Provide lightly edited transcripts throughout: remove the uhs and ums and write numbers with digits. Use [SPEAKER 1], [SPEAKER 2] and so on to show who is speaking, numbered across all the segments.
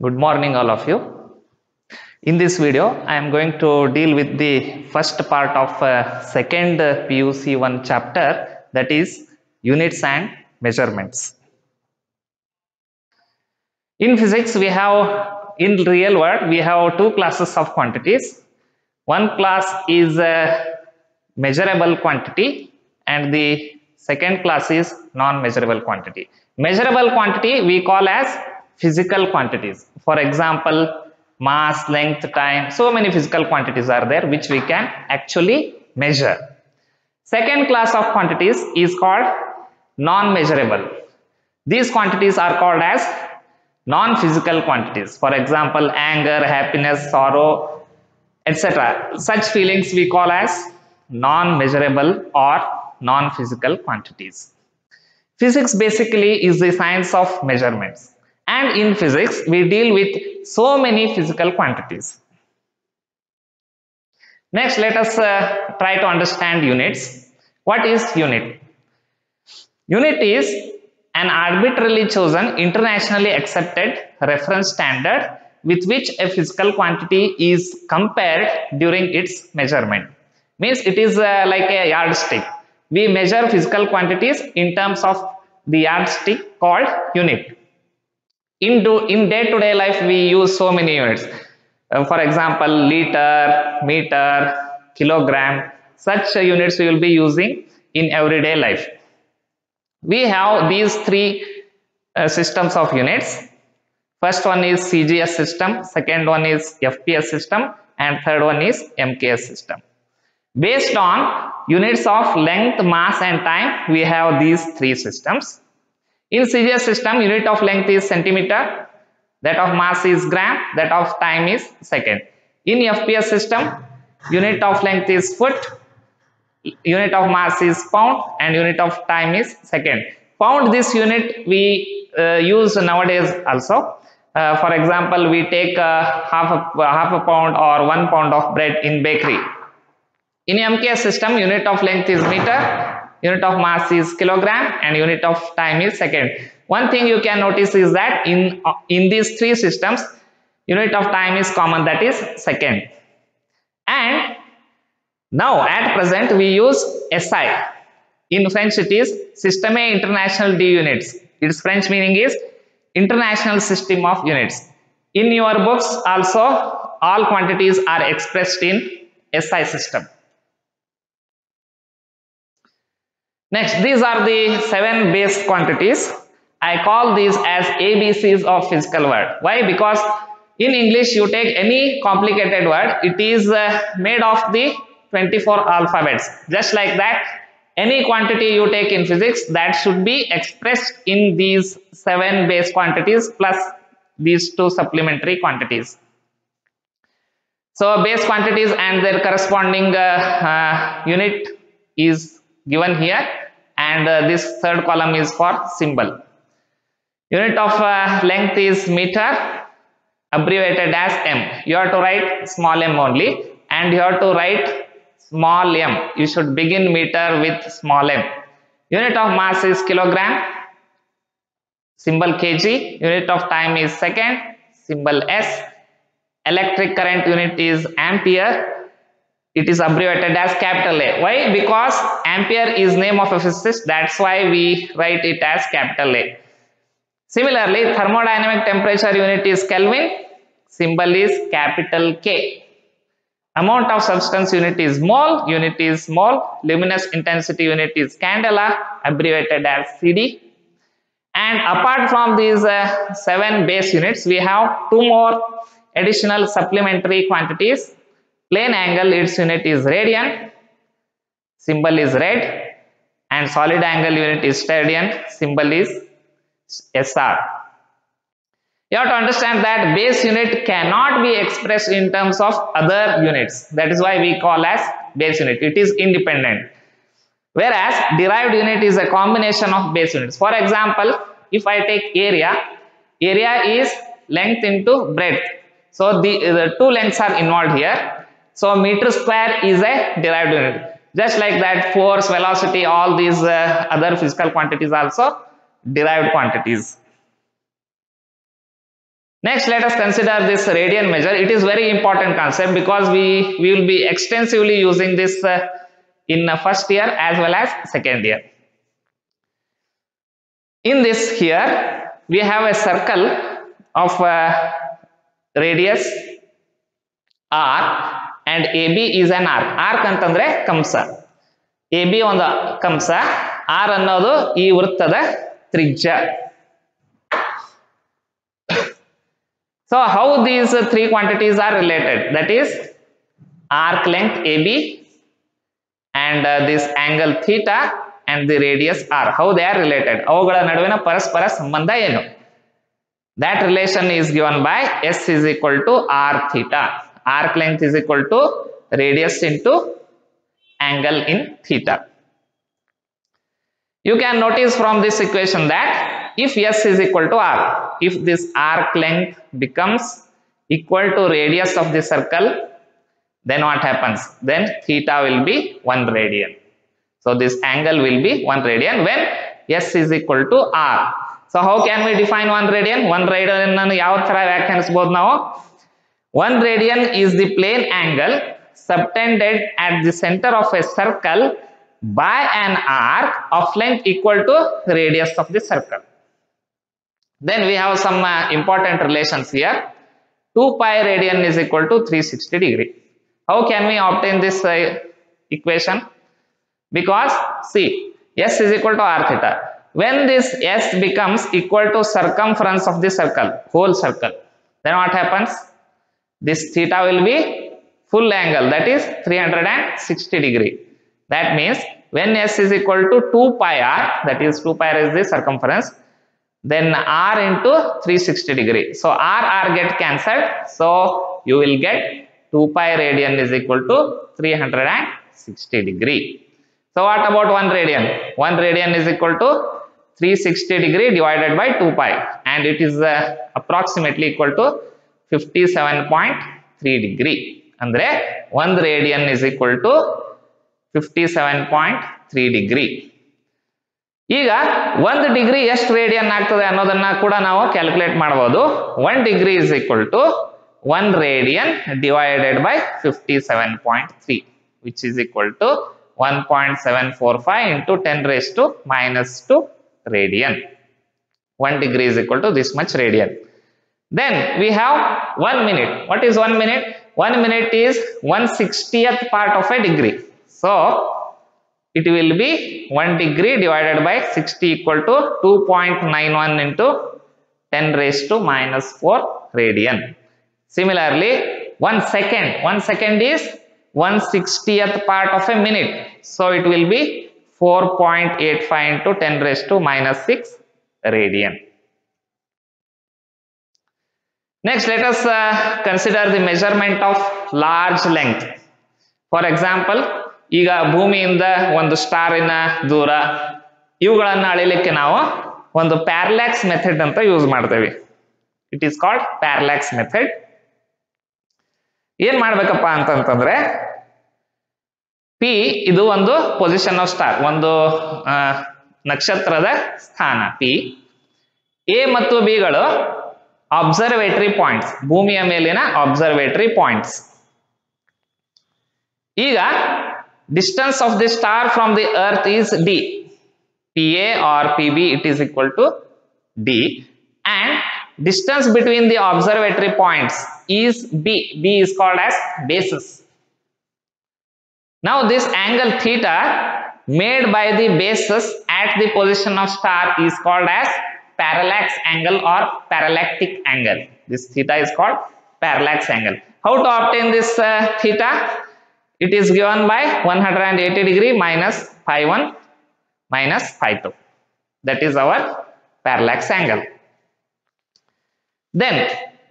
[SPEAKER 1] Good morning, all of you. In this video, I am going to deal with the first part of second PUC 1 chapter, that is units and measurements. In physics, in real world, we have two classes of quantities. One class is measurable quantity and the second class is non-measurable quantity. Measurable quantity we call as physical quantities. For example, mass, length, time, so many physical quantities are there which we can actually measure. Second class of quantities is called non-measurable. These quantities are called as non-physical quantities. For example, anger, happiness, sorrow, etc. Such feelings we call as non-measurable or non-physical quantities. Physics basically is the science of measurements, and in physics we deal with so many physical quantities. Next, let us try to understand units. What is unit? Unit is an arbitrarily chosen internationally accepted reference standard with which a physical quantity is compared during its measurement. Means it is like a yardstick. We measure physical quantities in terms of the yardstick called unit. In day-to-day life, we use so many units. For example, liter, meter, kilogram. Such units we will be using in everyday life. We have these three systems of units. First one is CGS system, second one is FPS system, and third one is MKS system. Based on units of length, mass and time, we have these three systems. In CGS system, unit of length is centimeter, that of mass is gram, that of time is second. In FPS system, unit of length is foot, unit of mass is pound, and unit of time is second. Pound, this unit we use nowadays also. For example, we take half a pound or 1 pound of bread in bakery. In MKS system, unit of length is meter, unit of mass is kilogram, and unit of time is second. One thing you can notice is that in these three systems, unit of time is common, that is second. And now at present we use SI. In French it is Système International de Units. Its French meaning is International System of Units. In your books also all quantities are expressed in SI system. Next, these are the 7 base quantities. I call these as ABCs of physical word. Why? Because in English you take any complicated word, it is made of the 24 alphabets. Just like that, any quantity you take in physics, that should be expressed in these 7 base quantities plus these 2 supplementary quantities. So base quantities and their corresponding unit is given here, and this third column is for symbol. Unit of length is meter, abbreviated as M. You have to write small m only, and you have to write small m. You should begin meter with small m. Unit of mass is kilogram, symbol kg. Unit of time is second, symbol S. Electric current unit is ampere. It is abbreviated as capital A. Why? Because ampere is name of a physicist. That's why we write it as capital A. Similarly, thermodynamic temperature unit is Kelvin. Symbol is capital K. Amount of substance unit is mole. Unit is mole. Luminous intensity unit is candela, abbreviated as CD. And apart from these 7 base units, we have 2 more additional supplementary quantities. Plane angle, its unit is radian, symbol is rad, and solid angle unit is sterdian, symbol is SR. You have to understand that base unit cannot be expressed in terms of other units. That is why we call as base unit. It is independent. Whereas derived unit is a combination of base units. For example, if I take area is length into breadth. So the 2 lengths are involved here. So meter square is a derived unit. Just like that, force, velocity, all these other physical quantities also derived quantities. Next, let us consider this radian measure. It is very important concept because we will be extensively using this in first year as well as second year. In this here, we have a circle of radius r and AB is an arc. Arc ಅಂತಂದ್ರೆ ಕಂಸ. AB ಒಂದು ಕಂಸ, R ಅನ್ನೋದು ಈ ವೃತ್ತದ ತ್ರಿಜ್ಯ. So how these three quantities are related? That is arc length AB and this angle theta and the radius r. How they are related? ಅವುಗಳ ನಡುವಿನ ಪರಸ್ಪರ ಸಂಬಂಧ ಏನು? That relation is given by S is equal to r theta. Arc length is equal to radius into angle in theta. You can notice from this equation that if S is equal to r, if this arc length becomes equal to radius of the circle, then what happens? Then theta will be 1 radian. So this angle will be 1 radian when S is equal to r. So how can we define 1 radian? 1 radian ಅನ್ನು ಯಾವ ತರ ವ್ಯಾಖ್ಯಾನಿಸಬಹುದು ನಾವು? 1 radian is the plane angle subtended at the center of a circle by an arc of length equal to radius of the circle. Then we have some important relations here. 2 pi radian is equal to 360 degree. How can we obtain this equation? Because see, S is equal to r theta. When this S becomes equal to circumference of the circle, whole circle, then what happens? This theta will be full angle, that is 360 degree. That means when S is equal to 2 pi r, that is 2 pi r is the circumference, then r into 360 degree. So r get cancelled. So you will get 2 pi radian is equal to 360 degree. So what about 1 radian? 1 radian is equal to 360 degree divided by 2 pi, and it is approximately equal to 57.3 degree. Andre 1 radian is equal to 57.3 degree. ಈಗ 1 degree ಎಷ್ಟು radian ಆಗ್ತದೆ ಅನ್ನೋದನ್ನ ಕೂಡ ನಾವು calculate ಮಾಡಬಹುದು. 1 degree is equal to 1 radian divided by 57.3, which is equal to 1.745 into 10 raised to minus 2 radian. 1 degree is equal to this much radian. Then we have 1 minute. What is 1 minute? 1 minute is 1/60th part of a degree. So it will be 1 degree divided by 60 equal to 2.91 into 10 raised to minus 4 radian. Similarly, 1 second is 1/60th part of a minute. So it will be 4.85 into 10 raised to minus 6 radian. Next, let us consider the measurement of large length. For example, ಈಗ ಭೂಮಿಯಿಂದ ಒಂದು ಸ್ಟಾರಿನ ದೂರ ಇವುಗಳನ್ನು ಅಳಿಲಿಕ್ಕೆ ನಾವು ಒಂದು parallax method ಅಂತ use ಮಾಡ್ತೇವೆ. It is called parallax method. ಏನ್ ಮಾಡ್ಬೇಕಪ್ಪ ಅಂತಂತಂದ್ರೆ, ಪಿ ಇದು ಒಂದು ಪೊಸಿಷನ್ ಆಫ್ ಸ್ಟಾರ್, ಒಂದು ನಕ್ಷತ್ರದ ಸ್ಥಾನ ಪಿ. ಎ ಮತ್ತು ಬಿ ಗಳು ಅಬ್ಸರ್ವೇಟರಿ ಪಾಯಿಂಟ್ಸ್, ಭೂಮಿಯ ಮೇಲಿನ ಅಬ್ಸರ್ವೇಟರಿ ಪಾಯಿಂಟ್ಸ್. ಈಗ distance of the star from the earth is d. PA or PB it is equal to d, and distance between the observatory points is b. B is called as basis. Now this angle theta made by the basis at the position of star is called as parallax angle or parallactic angle. This theta is called parallax angle. How to obtain this theta? It is given by 180 degree minus phi 1 minus phi 2. That is our parallax angle. Then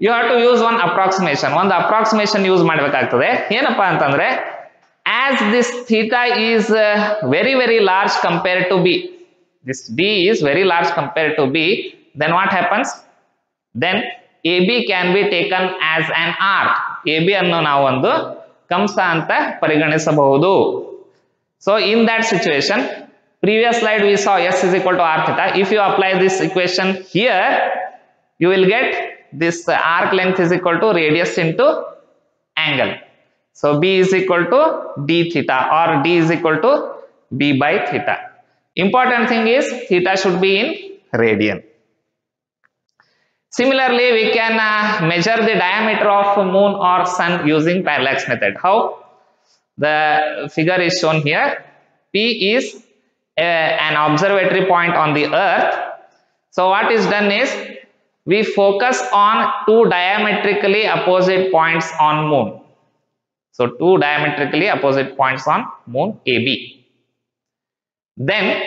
[SPEAKER 1] you have to use one approximation. ಒಂದು approximation use ಮಾಡಬೇಕಾಗ್ತದೆ. ಏನಪ್ಪಾ ಅಂತಂದ್ರೆ, as this theta is very large compared to b, this d is very large compared to b, then what happens? Then AB can be taken as an arc. AB ಅನ್ನು ನಾವು ಒಂದು ಕಂಸ ಅಂತ ಪರಿಗಣಿಸಬಹುದು. So in that situation, previous slide we saw S is equal to r theta. If you apply this equation here, you will get this arc length is equal to radius into angle. So B is equal to d theta, or D is equal to B by theta. Important thing is theta should be in radian. Similarly, we can measure the diameter of moon or sun using parallax method. How? The figure is shown here. P is an observatory point on the earth. So what is done is we focus on two diametrically opposite points on moon. So two diametrically opposite points on moon AB. Then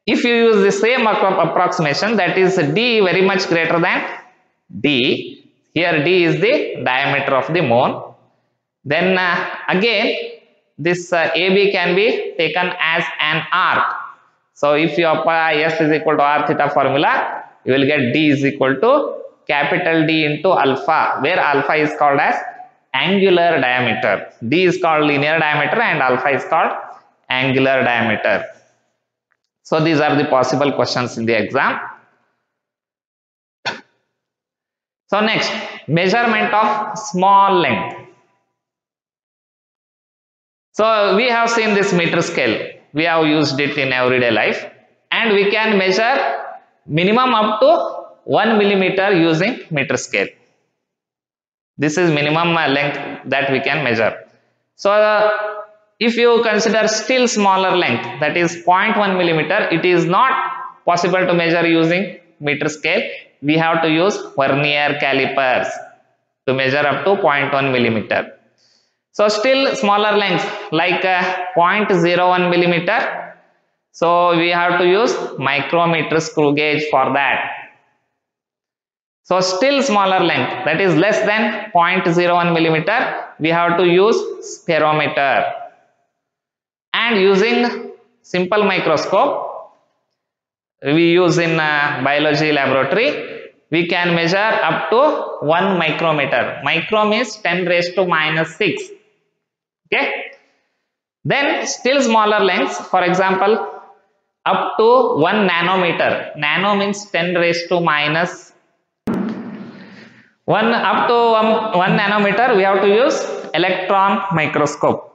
[SPEAKER 1] if you use the same approximation, that is D very much greater than D. Here D is the diameter of the moon. Then again this AB can be taken as an arc. So if you apply S is equal to R theta formula, you will get D is equal to capital D into alpha, where alpha is called as angular diameter. D is called linear diameter and alpha is called angular diameter. So these are the possible questions in the exam. So next, measurement of small length. So we have seen this meter scale. We have used it in everyday life, and we can measure minimum up to 1 millimeter using meter scale. This is minimum length that we can measure. So if you consider still smaller length, that is 0.1 millimeter, it is not possible to measure using meter scale. We have to use vernier calipers to measure up to 0.1 millimeter. So still smaller lengths like 0.01 millimeter. So we have to use micrometer screw gauge for that. So still smaller length, that is less than 0.01 millimeter, we have to use spirometer. And using simple microscope, we use in biology laboratory, we can measure up to 1 micrometer. Micro means 10 raised to minus 6. Okay. Then still smaller lengths, for example, up to 1 nanometer. Nano means 10 raised to minus 1. Up to 1 nanometer, we have to use electron microscope.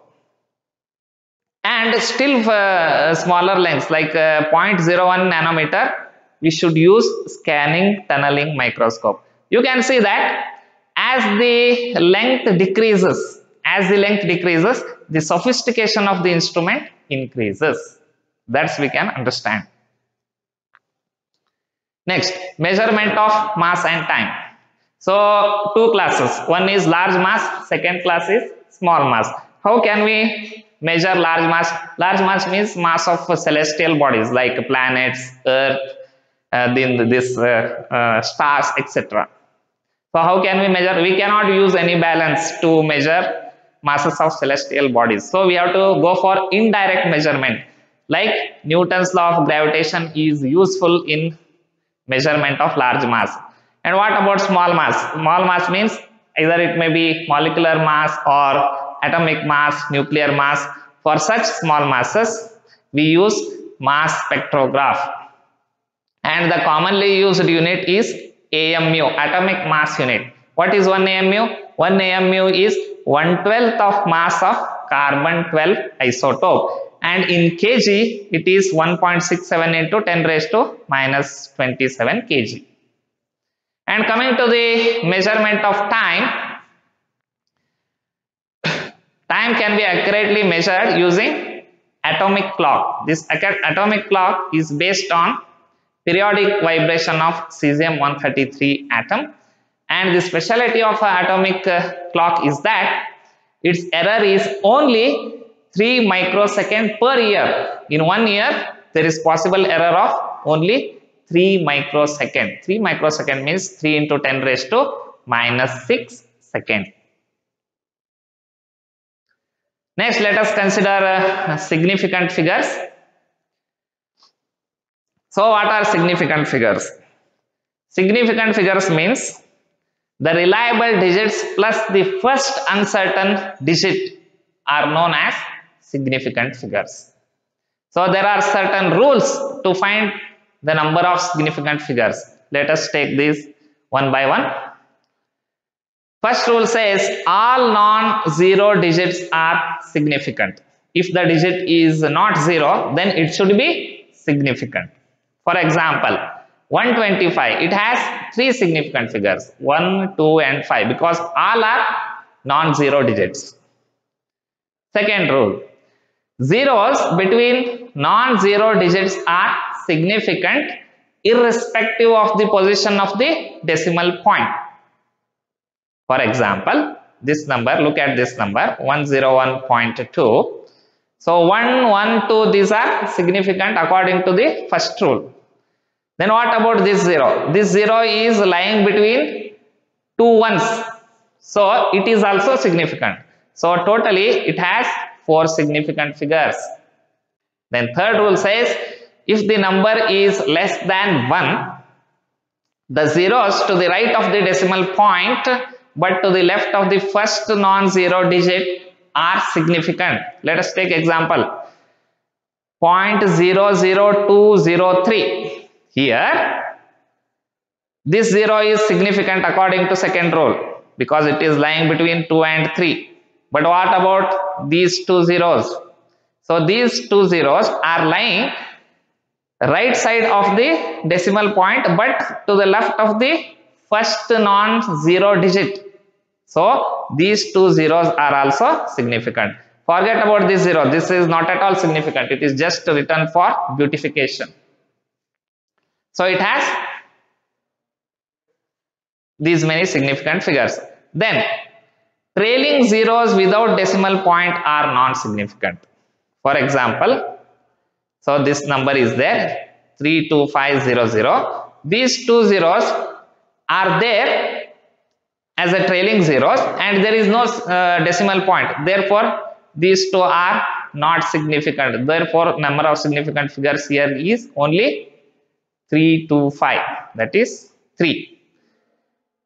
[SPEAKER 1] And still smaller lengths like 0.01 nanometer, we should use scanning tunneling microscope. You can see that as the length decreases, the sophistication of the instrument increases. That's we can understand. Next, measurement of mass and time. So two classes, one is large mass, second class is small mass. How can we measure large mass? Large mass means mass of celestial bodies like planets, earth, then this stars, etc. So how can we measure? We cannot use any balance to measure masses of celestial bodies. So we have to go for indirect measurement. Like Newton's law of gravitation is useful in measurement of large mass. And what about small mass? Small mass means either it may be molecular mass or atomic mass, nuclear mass. For such small masses, we use mass spectrograph. And the commonly used unit is AMU, atomic mass unit. What is 1 AMU? 1 AMU is 1/12 of mass of carbon 12 isotope. And in kg, it is 1.67 into 10 raised to minus 27 kg. And coming to the measurement of time, time can be accurately measured using atomic clock. This atomic clock is based on periodic vibration of cesium-133 atom. And the specialty of atomic clock is that its error is only 3 microsecond per year. In 1 year, there is possible error of only 3 microsecond. 3 microsecond means 3 into 10 raised to minus 6 second. Next, let us consider significant figures. So what are significant figures? Significant figures means the reliable digits plus the first uncertain digit are known as significant figures. So there are certain rules to find the number of significant figures. Let us take these one by one. First rule says all non-zero digits are significant. If the digit is not zero, then it should be significant. For example, 125, it has three significant figures, 1, 2 and 5, because all are non-zero digits. Second rule, zeros between non-zero digits are significant irrespective of the position of the decimal point. For example, this number, look at this number 101.2. So 1, 1, 2, these are significant according to the first rule. Then what about this 0? This 0 is lying between two ones. So it is also significant. So totally it has 4 significant figures. Then third rule says if the number is less than 1, the zeros to the right of the decimal point but to the left of the first non-zero digit are significant. Let us take example 0.00203. Here this 0 is significant according to second rule because it is lying between 2 and 3. But what about these two zeros? So these two zeros are lying right side of the decimal point but to the left of the first non-zero digit. So these two zeros are also significant. Forget about this 0. This is not at all significant. It is just written for beautification. So it has these many significant figures. Then trailing zeros without decimal point are non-significant. For example, so this number is there 32500. These two zeros are there as a trailing zeros and there is no decimal point. Therefore, these two are not significant. Therefore, number of significant figures here is only 325. That is 3.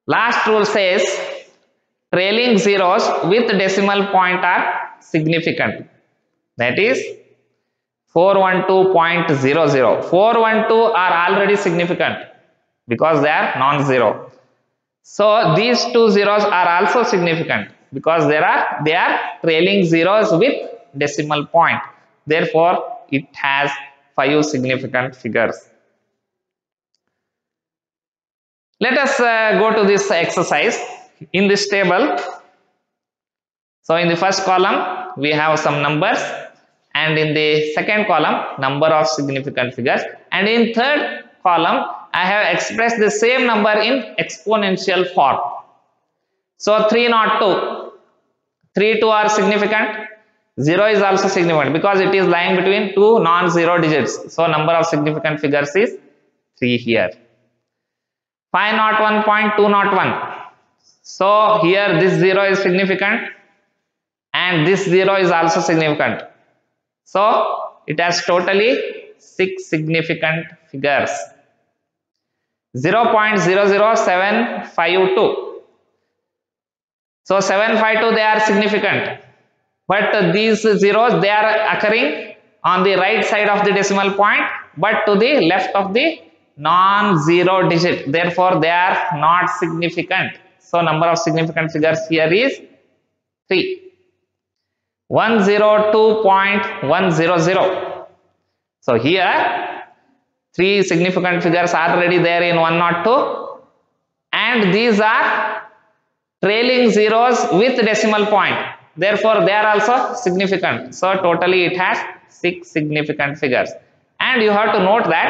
[SPEAKER 1] Last rule says trailing zeros with decimal point are significant. That is 412.00. 412 are already significant because they are non-zero. So these two zeros are also significant because they are trailing zeros with decimal point. Therefore, it has 5 significant figures. Let us go to this exercise in this table. So in the first column we have some numbers and in the second column number of significant figures, and in third column I have expressed the same number in exponential form. So 302, 3 are significant, 0 is also significant because it is lying between two non-zero digits. So number of significant figures is 3 here. 501.201. So here this 0 is significant and this 0 is also significant. So it has totally 6 significant figures. 0.00752. So 752 they are significant, but these zeros they are occurring on the right side of the decimal point but to the left of the non-zero digit. Therefore they are not significant. So number of significant figures here is 3. 102.100. So here 3 significant figures are already there in 102 and these are trailing zeros with decimal point. Therefore they are also significant. So totally it has 6 significant figures. And you have to note that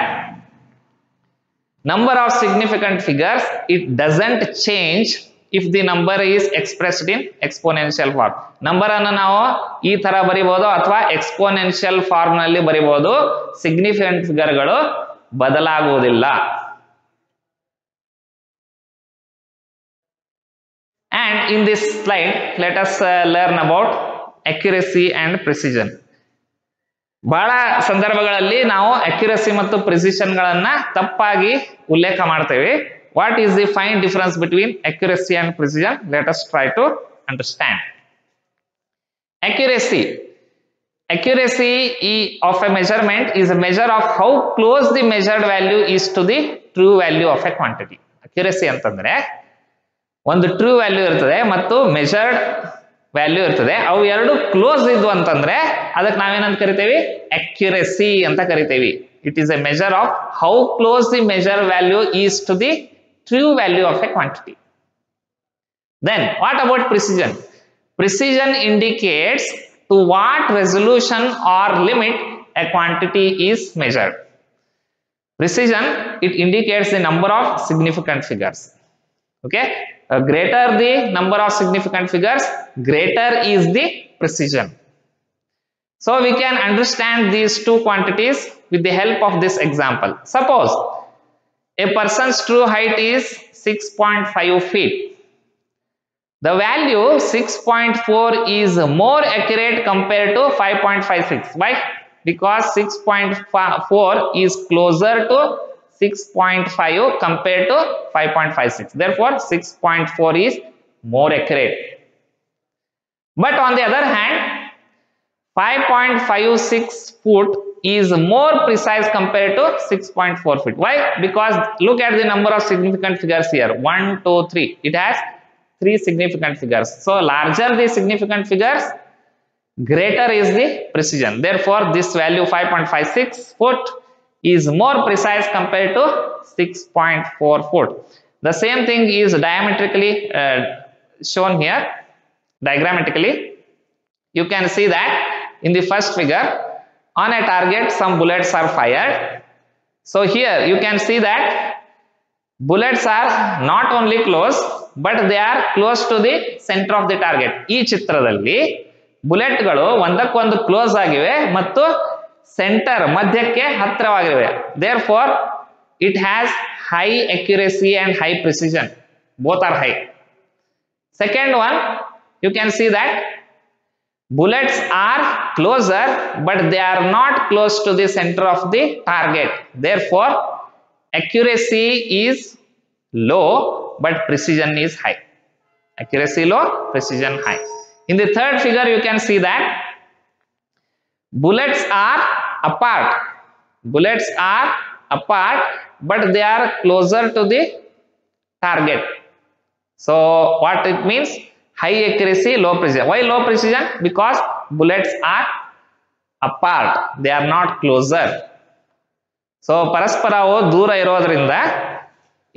[SPEAKER 1] number of significant figures, it doesn't change if the number is expressed in exponential form. Number ಅನ್ನು ನಾವು ಈ ತರ ಬರಿಬಹುದು ಅಥವಾ exponential form ನಲ್ಲಿ ಬರಿಬಹುದು. Significant figure ಗಳು ಬದಲಾಗುವುದಿಲ್ಲ. And in this slide let us learn about accuracy and precision. ಬಹಳ ಸಂದರ್ಭಗಳಲ್ಲಿ ನಾವು accuracy ಮತ್ತು precision ಗಳನ್ನ ತಪ್ಪಾಗಿ ಉಲ್ಲೇಖ ಮಾಡ್ತೇವೆ. What is the fine difference between accuracy and precision? Let us try to understand. Accuracy of a measurement is a measure of how close the measured value is to the true value of a quantity. Accuracy ಅಂತಂದ್ರೆ ಒಂದು true value ಇರ್ತದೆ ಮತ್ತು measured value ಇರ್ತದೆ. ಅವು ಎರಡು close ಇದ್ವು ಅಂತಂದ್ರೆ ಅದಕ್ಕೆ ನಾವೇನಂತ ಕರಿತೇವಿ, ಅಕ್ಯುರೆಸಿ ಅಂತ ಕರಿತೇವಿ. It is a measure of how close the measure value is to the true value of a quantity. Then what about precision? Precision indicates to what resolution or limit a quantity is measured. Precision, it indicates the number of significant figures. Okay, greater the number of significant figures, greater is the precision. So we can understand these two quantities with the help of this example. Suppose a person's true height is 6.5 feet. The value 6.4 is more accurate compared to 5.56. Why? Because 6.4 is closer to 6.5 compared to 5.56. Therefore, 6.4 is more accurate. But on the other hand, 5.56 foot is more precise compared to 6.4 feet. Why? Because look at the number of significant figures here. 1, 2, 3. It has 3 significant figures. So larger the significant figures, greater is the precision. Therefore, this value 5.56 foot is more precise compared to 6.4 foot. The same thing is diametrically shown here. Diagrammatically, you can see that in the first figure, on a target some bullets are fired. So here you can see that bullets are not only close, but they are close to the center of the target. ಈ ಚಿತ್ರದಲ್ಲಿ ಬುಲೆಟ್ಗಳು ಒಂದಕ್ಕೊಂದು close ಆಗಿವೆ ಮತ್ತು centre ಮಧ್ಯಕ್ಕೆ ಹತ್ತಿರವಾಗಿವೆ. Therefore, it has high accuracy and high precision. Both are high. Second one, you can see that bullets are closer, but they are not close to the center of the target. Therefore, accuracy is low, but precision is high. Accuracy low, precision high. In the third figure, you can see that bullets are apart. Bullets are apart, but they are closer to the target. So what it means? High accuracy, low precision. Why low precision? Because bullets are apart. They are not closer. So ಪರಸ್ಪರವು ದೂರ ಇರೋದ್ರಿಂದ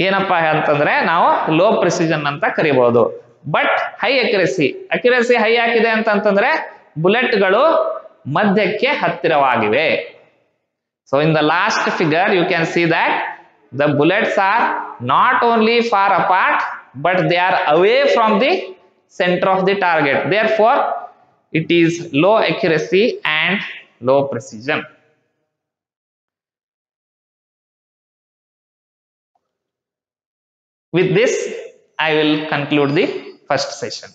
[SPEAKER 1] ಏನಪ್ಪಾ ಅಂತಂದ್ರೆ ನಾವು low precision ಅಂತ ಕರಿಬಹುದು. But high accuracy, accuracy high ಆಗಿದೆ ಅಂತಂದ್ರೆ ಬುಲೆಟ್ಗಳು ಮಧ್ಯಕ್ಕೆ ಹತ್ತಿರವಾಗಿವೆ. So in the last figure you can see that the bullets are not only far apart, but they are away from the center of the target. Therefore, it is low accuracy and low precision. With this, I will conclude the first session.